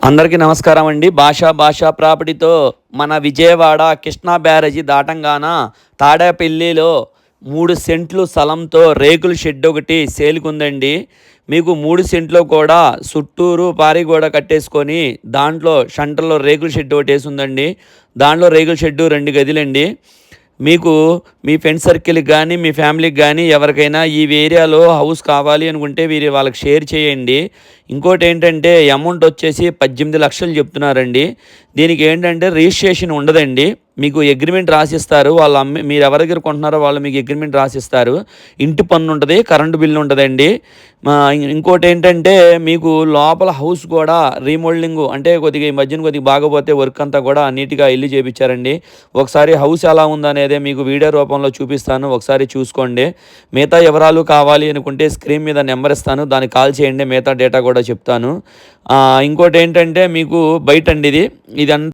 అందరికీ నమస్కారం అండి. భాషా ప్రాపర్టీతో మన విజయవాడ కృష్ణా బ్యారేజీ దాటంగాన తాడేపల్లిలో 3 సెంట్లు స్థలంతో రేకుల షెడ్ ఒకటి సేల్కుందండి. మీకు 3 సెంట్లో కూడా చుట్టూరు పారిగోడ కట్టేసుకొని దాంట్లో సెంటర్లో రేకుల షెడ్ ఒకటి వేసి ఉందండి. దాంట్లో రేకుల షెడ్డు 2 గదులండి. మీకు మీ ఫ్రెండ్ సర్కిల్కి కానీ మీ ఫ్యామిలీకి కానీ ఎవరికైనా ఈ ఏరియాలో హౌస్ కావాలి అనుకుంటే వాళ్ళకి షేర్ చేయండి. ఇంకోటి ఏంటంటే అమౌంట్ వచ్చేసి 18 లక్షలు చెప్తున్నారండి. దీనికి ఏంటంటే రిజిస్ట్రేషన్ ఉండదండి. మీకు అగ్రిమెంట్ రాసిస్తారు. వాళ్ళు మీరు ఎవరి దగ్గర కొంటున్నారో వాళ్ళు మీకు అగ్రిమెంట్ రాసిస్తారు. ఇంటి పన్ను ఉంటుంది, కరెంటు బిల్లు ఉంటుందండి. ఇంకోటి ఏంటంటే మీకు లోపల హౌస్ కూడా రీమోడలింగ్ అంటే కొద్దిగా ఈ మధ్యన కొద్దిగా బాగపోతే వర్క్ అంతా కూడా నీట్గా ఇల్లు చేయించారండి. ఒకసారి హౌస్ ఎలా ఉందనేదే మీకు వీడియో రూపంలో చూపిస్తాను, ఒకసారి చూసుకోండి. మిగతా వివరాలు కావాలి అనుకుంటే స్క్రీన్ మీద నెంబర్ ఇస్తాను, దానికి కాల్ చేయండి. మిగతా డేటా కూడా చెప్తాను. ఇంకోటి ఏంటంటే మీకు బయట అండి ఇది